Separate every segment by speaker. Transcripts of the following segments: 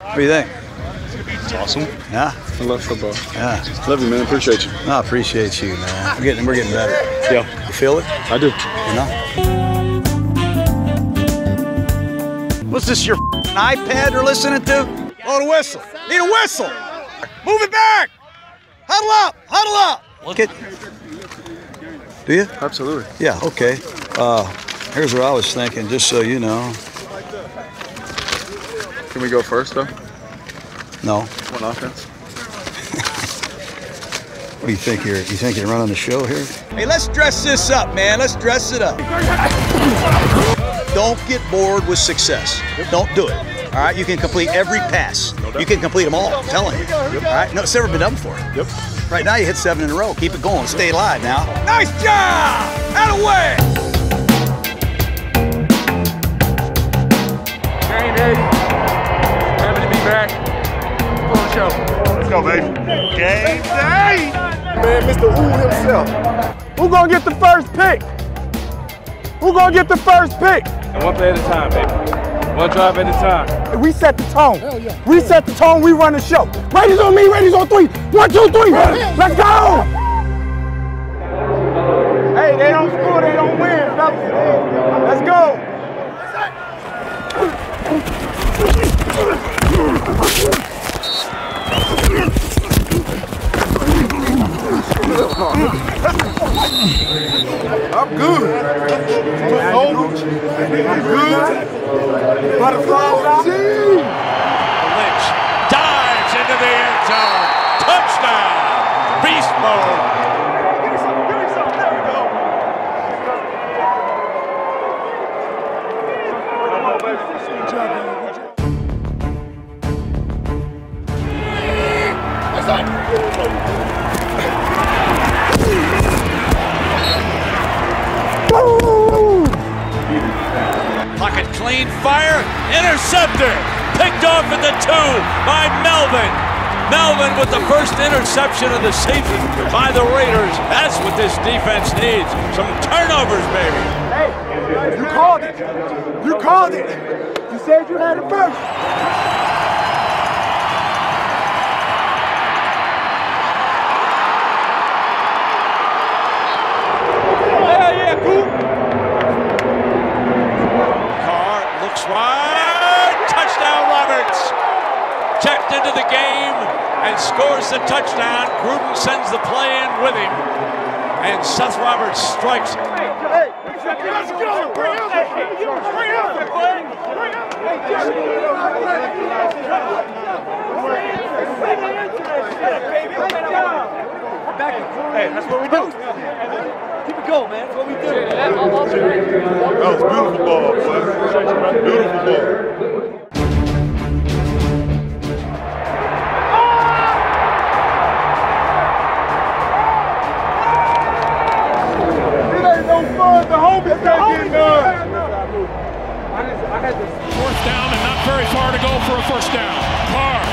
Speaker 1: What do you think?
Speaker 2: It's awesome.
Speaker 1: Yeah.
Speaker 2: I love football.
Speaker 1: Yeah.
Speaker 2: Love you, man. Appreciate you.
Speaker 1: I appreciate you, man. We're getting better.
Speaker 2: Yeah.
Speaker 1: You feel it?
Speaker 2: I do.
Speaker 1: You know? What's this, your iPad you're listening to? Oh, the whistle. Need a whistle. Move it back. Huddle up. Huddle up. Look at. Do you?
Speaker 2: Absolutely.
Speaker 1: Yeah, okay. Here's what I was thinking, just so you know.
Speaker 2: Can we go first, though?
Speaker 1: No.
Speaker 2: One offense.
Speaker 1: What do you think here? You think you're running the show here? Hey, let's dress this up, man. Let's dress it up. Don't get bored with success. Don't do it. All right? You can complete every pass. You can complete them all. I'm telling you. All right? No, it's never been done before.
Speaker 2: Yep.
Speaker 1: Right now, you hit 7 in a row. Keep it going. Stay alive now. Nice job! Out of way!
Speaker 3: Game day. Happy to be back. Full show.
Speaker 4: Let's go, baby. Game day!
Speaker 3: Man, Mr. Who himself. Who gonna get the first pick? Who gonna get the first pick?
Speaker 5: And one play at a time, baby. One drive at a time.
Speaker 3: We set the tone. Yeah. We set the tone, we run the show. Raiders on me, Raiders on 3. 1, 2, 3. Let's go! Hey, they don't score, they don't win, fellas. Let's go! I'm good. I'm good. Butterflies out.
Speaker 6: Lynch dives into the end zone. Touchdown. Beast mode.
Speaker 4: Give me some. There we go. Good job, man.
Speaker 6: Pocket clean, fire, interceptor. Picked off at the 2 by Melvin. Melvin with the first interception of the season by the Raiders. That's what this defense needs. Some turnovers, baby.
Speaker 3: Hey, you called it. You called it. You said you had it first.
Speaker 6: Wide, touchdown Roberts, checked into the game and scores the touchdown. Gruden sends the play in with him, and Seth Roberts strikes.
Speaker 4: Hey, let's go! Bring up! Hey, that's what we do. Keep it going, man. That's what we do. That was beautiful ball, boy. Beautiful ball.
Speaker 3: It ain't no fun. The homies can't get done.
Speaker 7: Fourth down and not very far to go for a first down. Carr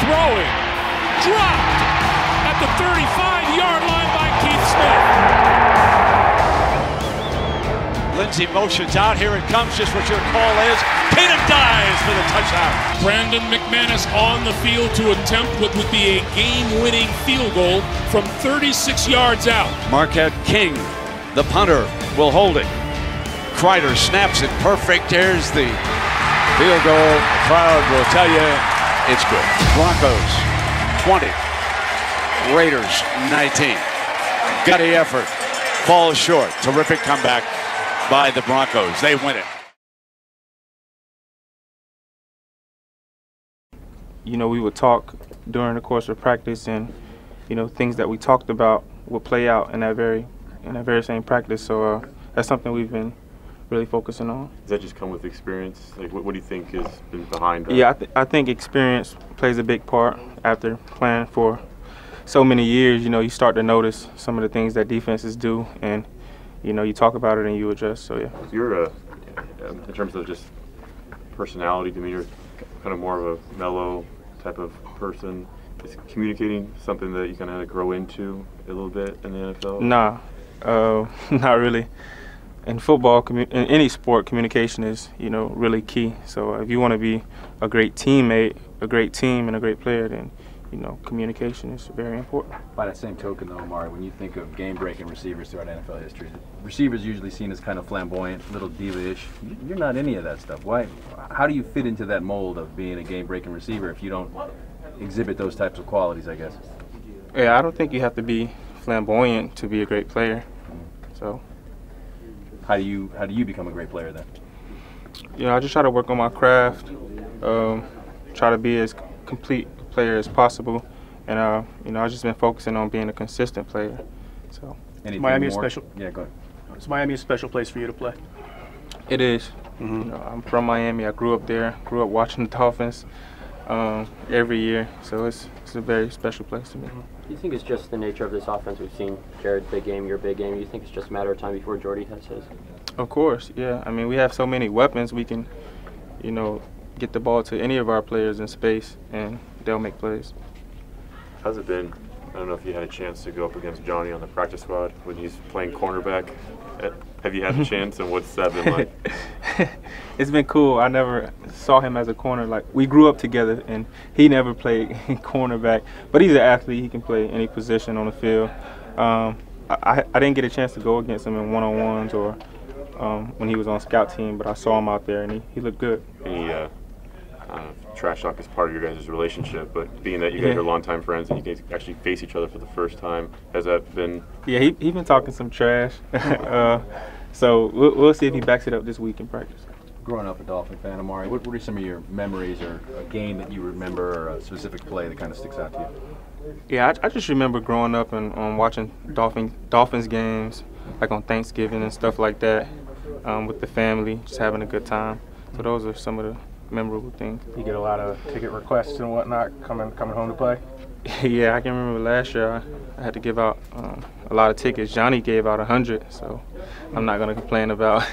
Speaker 7: throwing, dropped at the 35-yard line by Keith Smith.
Speaker 6: Lindsey motions out. Here it comes, just what your call is. Keenum dives for the touchdown.
Speaker 7: Brandon McManus on the field to attempt what would be a game-winning field goal from 36 yards out.
Speaker 6: Marquette King, the punter, will hold it. Kreider snaps it perfect. Here's the field goal. The crowd will tell you it's good. Broncos 20, Raiders 19. Gutty effort, falls short. Terrific comeback by the Broncos. They win it.
Speaker 5: You know, we would talk during the course of practice, and you know, things that we talked about would play out in that very same practice. So that's something we've been really focusing on.
Speaker 8: Does that just come with experience? Like, what do you think has been behind that?
Speaker 5: Yeah, I think experience plays a big part. After playing for so many years, you know, you start to notice some of the things that defenses do, and you know, you talk about it and you adjust. So yeah.
Speaker 8: You're in terms of just personality, demeanor, kind of more of a mellow type of person. Is communicating something that you kind of had to grow into a little bit in the NFL?
Speaker 5: Nah, not really. in football, in any sport, communication is, you know, really key. So if you want to be a great teammate, a great team, and a great player, then, you know, communication is very important.
Speaker 9: By that same token, though, Amari, when you think of game-breaking receivers throughout NFL history, receivers usually seen as kind of flamboyant, little diva-ish. You're not any of that stuff. Why? How do you fit into that mold of being a game-breaking receiver if you don't exhibit those types of qualities, I guess?
Speaker 5: Yeah, I don't think you have to be flamboyant to be a great player. So,
Speaker 9: how do you become a great player then?
Speaker 5: You know, I just try to work on my craft, try to be as complete player as possible, and you know, I've just been focusing on being a consistent player. So,
Speaker 10: Miami is special.
Speaker 9: Yeah, go ahead.
Speaker 10: Is Miami a special place for you to play?
Speaker 5: It is. You know, I'm from Miami. I grew up there. Grew up watching the Dolphins every year. So it's a very special place to me.
Speaker 11: Do you think it's just the nature of this offense? We've seen Jared's big game, your big game. You think it's just a matter of time before Jordy has his?
Speaker 5: Of course, yeah. I mean, we have so many weapons. We can, you know, get the ball to any of our players in space, and they'll make plays.
Speaker 8: How's it been? I don't know if you had a chance to go up against Johnny on the practice squad when he's playing cornerback. Have you had the chance, and what's that been like?
Speaker 5: It's been cool. I never saw him as a corner. Like, we grew up together, and he never played cornerback. But he's an athlete. He can play any position on the field. I didn't get a chance to go against him in one-on-ones or when he was on scout team, but I saw him out there, and he looked good.
Speaker 8: Any trash talk is part of your guys' relationship, but being that you guys are longtime friends and you guys actually face each other for the first time, has that been? Yeah,
Speaker 5: he been talking some trash. So we'll see if he backs it up this week in practice.
Speaker 9: Growing up a Dolphin fan, Amari, what are some of your memories or a game that you remember or a specific play that kind of sticks out to you?
Speaker 5: Yeah, I just remember growing up and watching Dolphins games, like on Thanksgiving and stuff like that, with the family, just having a good time. So those are some of the memorable things.
Speaker 10: You get a lot of ticket requests and whatnot coming home to play?
Speaker 5: Yeah, I can remember last year I had to give out a lot of tickets. Johnny gave out 100, so I'm not going to complain about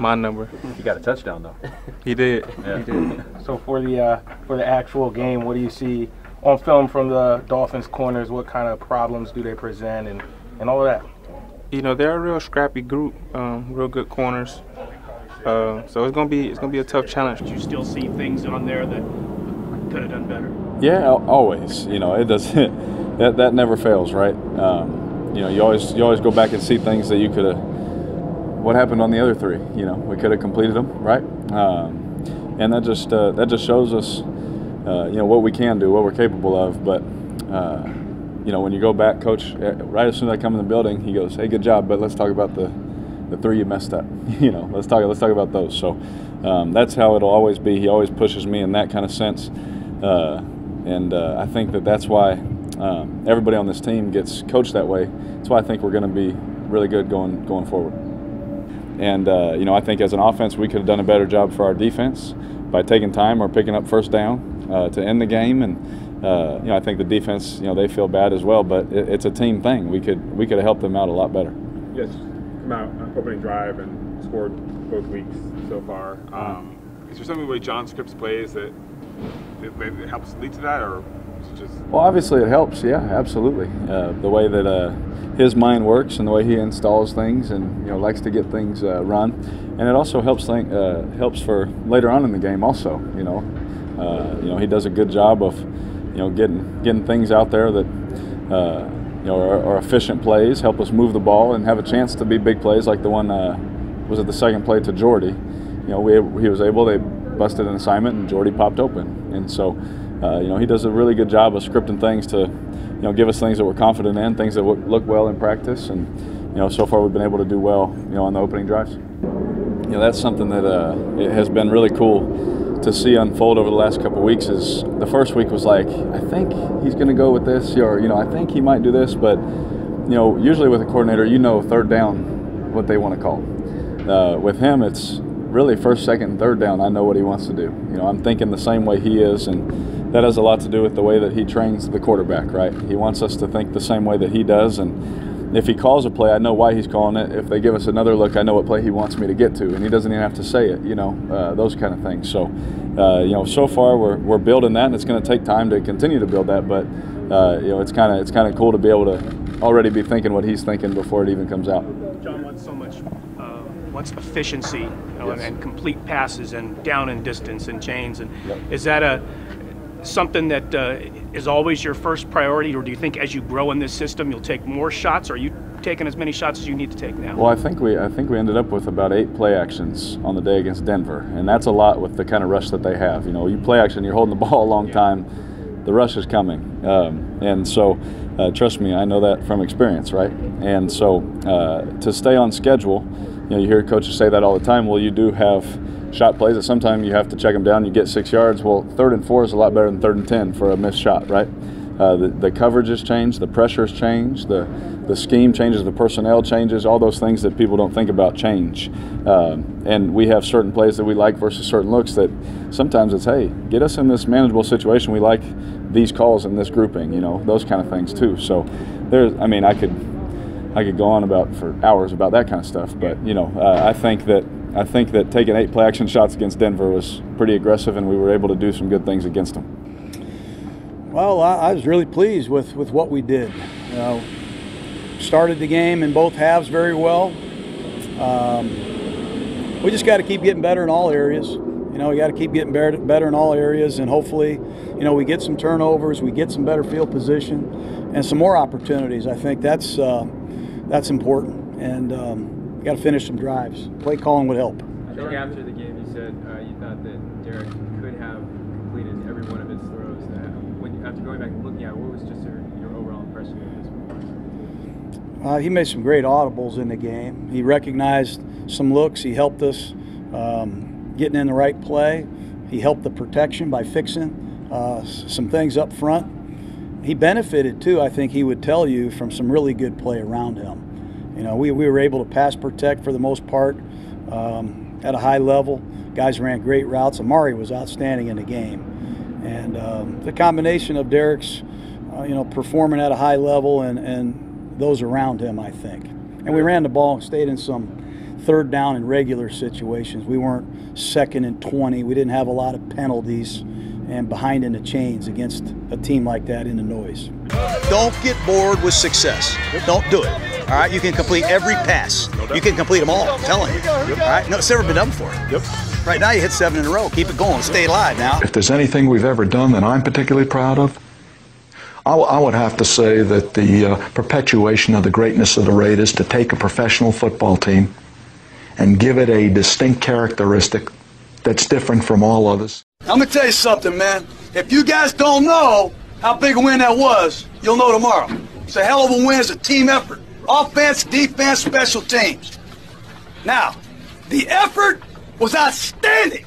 Speaker 5: my number.
Speaker 9: He got a touchdown, though.
Speaker 5: He did.
Speaker 9: Yeah.
Speaker 5: He did.
Speaker 10: So for the actual game, what do you see on film from the Dolphins corners? What kind of problems do they present and all of that?
Speaker 5: You know, they're a real scrappy group, real good corners. So it's gonna be a tough challenge.
Speaker 10: Do you still see things on there that could have done better?
Speaker 2: Yeah, always. You know, it does. that never fails, right? You know, you always go back and see things that you could have. What happened on the other three? You know, we could have completed them, right? And that just shows us, you know, what we can do, what we're capable of. But you know, when you go back, Coach, right as soon as I come in the building, he goes, "Hey, good job, but let's talk about the three you messed up." You know, let's talk about those. So that's how it'll always be. He always pushes me in that kind of sense, and I think that's why everybody on this team gets coached that way. That's why I think we're going to be really good going forward. And you know, I think as an offense, we could have done a better job for our defense by taking time or picking up first down to end the game. And you know, I think the defense, you know, they feel bad as well. But it's a team thing. We could have helped them out a lot better.
Speaker 12: Yes. Out opening drive and scored both weeks so far. Is there something the way John scripts plays that it helps lead to that, or is it just?
Speaker 2: Well, obviously it helps. Yeah, absolutely. The way that his mind works and the way he installs things, and you know, likes to get things run, and it also helps for later on in the game. Also, you know, he does a good job of, you know, getting things out there that. You know, our efficient plays help us move the ball and have a chance to be big plays like the one, was it the second play to Jordy? You know, he was able, they busted an assignment and Jordy popped open. And so, you know, he does a really good job of scripting things to, you know, give us things that we're confident in, things that look well in practice. And, you know, so far we've been able to do well, you know, on the opening drives. You know, that's something that it has been really cool to see unfold over the last couple of weeks. Is the first week was like, I think he's going to go with this, or, you know, I think he might do this, but, you know, usually with a coordinator, you know, third down what they want to call. With him, it's really first, second, and third down. I know what he wants to do. You know, I'm thinking the same way he is, and that has a lot to do with the way that he trains the quarterback, right? He wants us to think the same way that he does, and if he calls a play, I know why he's calling it. If they give us another look, I know what play he wants me to get to, and he doesn't even have to say it, you know, those kind of things. So, you know, so far we're building that, and it's going to take time to continue to build that. But, you know, it's kind of cool to be able to already be thinking what he's thinking before it even comes out.
Speaker 10: John wants so much
Speaker 13: wants efficiency, and complete passes and down and distance and chains. And
Speaker 2: Yep.
Speaker 13: is that something that is always your first priority, or do you think as you grow in this system you'll take more shots, or are you taking as many shots as you need to take now?
Speaker 2: Well, I think we ended up with about 8 play actions on the day against Denver, and that's a lot with the kind of rush that they have. You know, you play action, you're holding the ball a long time, the rush is coming, and so trust me, I know that from experience, right? And so to stay on schedule, you know, you hear coaches say that all the time. Well, you do have shot plays that sometimes you have to check them down, you get 6 yards. Well, 3rd and 4 is a lot better than 3rd and 10 for a missed shot, right? The coverage has changed, the pressure has changed, the scheme changes, the personnel changes, all those things that people don't think about change. And we have certain plays that we like versus certain looks that sometimes it's, hey, get us in this manageable situation. We like these calls in this grouping, you know, those kind of things too. So there's, I mean, I could go on about for hours about that kind of stuff, but you know, I think that taking 8 play action shots against Denver was pretty aggressive, and we were able to do some good things against them.
Speaker 1: Well, I was really pleased with what we did. You know, started the game in both halves very well. We just got to keep getting better in all areas. You know, we got to keep getting better in all areas, and hopefully, you know, we get some turnovers, we get some better field position, and some more opportunities. I think that's important, and we got to finish some drives. Play calling would help.
Speaker 14: I think after the game, you said you thought that Derek could have completed every one of his throws. After going back and looking at it, what was just your overall impression of this?
Speaker 1: He made some great audibles in the game. He recognized some looks. He helped us getting in the right play. He helped the protection by fixing some things up front. He benefited too, I think he would tell you, from some really good play around him. You know, we were able to pass protect for the most part at a high level. Guys ran great routes. Amari was outstanding in the game. And the combination of Derek's, you know, performing at a high level and those around him, I think. And we ran the ball and stayed in some 3rd down in regular situations. We weren't 2nd and 20. We didn't have a lot of penalties and behind in the chains against a team like that in the noise.
Speaker 15: Don't get bored with success. Don't do it. All right, you can complete every pass. You can complete them all, I'm telling you. All right, no, it's never been done before.
Speaker 12: Yep.
Speaker 15: Right now you hit 7 in a row. Keep it going. Stay alive now.
Speaker 16: If there's anything we've ever done that I'm particularly proud of, I would have to say that the perpetuation of the greatness of the Raiders, to take a professional football team and give it a distinct characteristic that's different from all others.
Speaker 1: I'm going to tell you something, man. If you guys don't know how big a win that was, you'll know tomorrow. It's a hell of a win. It's a team effort. Offense, defense, special teams. Now, the effort was outstanding.